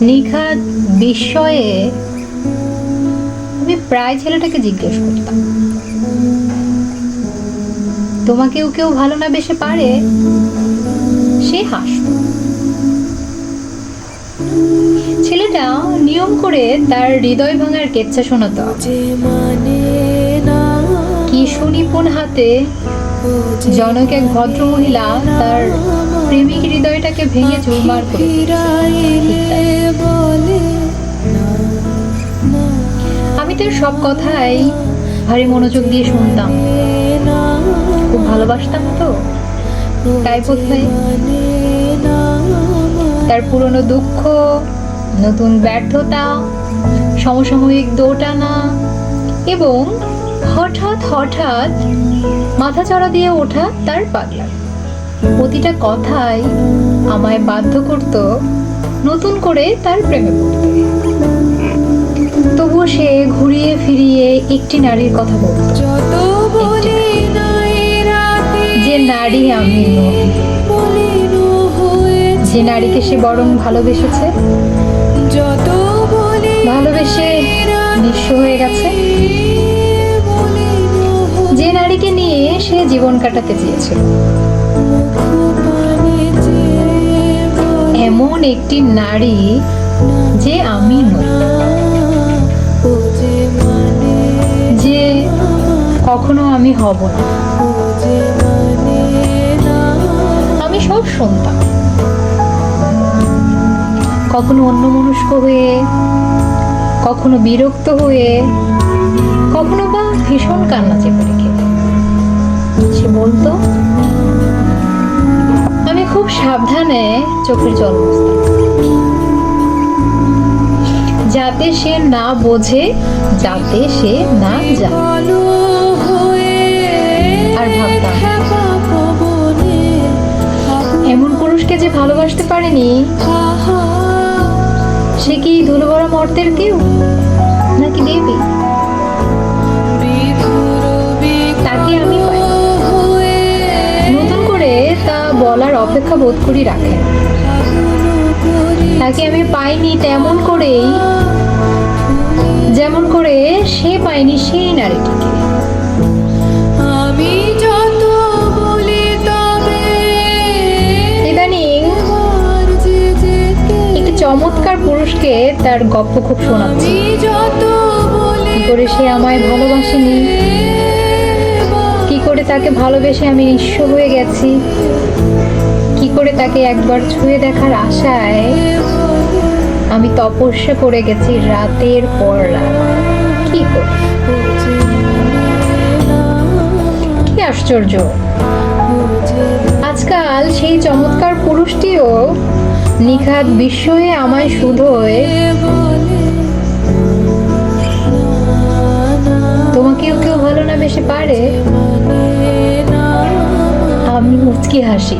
নিখাদ বিস্ময়ে আমি প্রায় ছেলেটাকে জিজ্ঞেস করতাম, তোমাকেও কেউ ভালো না বেশে পারে? সে হাসত। ছেলেটা নিয়ম করে তার হৃদয় ভাঙার কেচ্ছা শোনাতো। কি সুনিপুণ হাতে জনক এক ভদ্র মহিলা তার প্রেমিক হৃদয়টাকে ভেঙে চুরমার করে আমি তার সব কথাই ভারী মনোযোগ দিয়ে শুনতাম। খুব ভালোবাসতাম তো, তাই বোধহয় তার পুরনো দুঃখ, নতুন ব্যর্থতা, সমসাময়িক দোটানা এবং হঠাৎ হঠাৎ মাথাচাড়া দিয়ে ওঠা তার পাগলা প্রতিটা কথাই আমায় বাধ্য করত নতুন করে তার প্রেমে পড়তে। তবুও সে ঘুরিয়ে ফিরিয়ে একটি নারীর কথা বলত, যে নারী আমি নই, যে নারীকে সে বরং ভালোবেসেছে, ভালোবেসে নিঃস্ব হয়ে গেছে, যে নারীকে নিয়ে সে জীবন কাটাতে চেয়েছিল। এমন একটি নারী যে আমি নই, যে কখনো আমি হব না। আমি সব শুনতাম, কখনো অন্যমনস্ক হয়ে, কখনো বিরক্ত হয়ে, কখনো বা ভীষণ কান্না চেপে রেখে। সে বলতো, আমি খুব সাবধানে চোখের জল মুছতাম, যাতে সে না বোঝে, যাতে সে না জানে। আর ভাবতাম, এমন পুরুষকে যে ভালোবাসতে পারেনি, সে কি ধুলোভরা মর্তের কেউ, নাকি দেবী? তাকে আমি পাই, নতুন করে তা বলার অপেক্ষা বোধ করি রাখে। তাকে আমি পাইনি তেমন করেই, যেমন করে সে পায়নি সেই নারীটিকে। ইদানিং একটি চমৎকার পুরুষকে তার গপ্প খুব শোনাচ্ছি, কি করে সে আমায় ভালোবাসেনি, কি করে তাকে ভালোবেসে আমি নিঃস্ব হয়ে গেছি, কি করে তাকে একবার ছুঁয়ে দেখার আশায় আমি তপস্যা করে গেছি রাতের পর রাত। কি করে, কি আশ্চর্য! আজকাল সেই চমৎকার পুরুষটিও নিখাদ বিস্ময়ে আমায় শুধোয়, তোমাকেও কেউ ভালো না বেশে পারে? আমি মুচকি হাসি।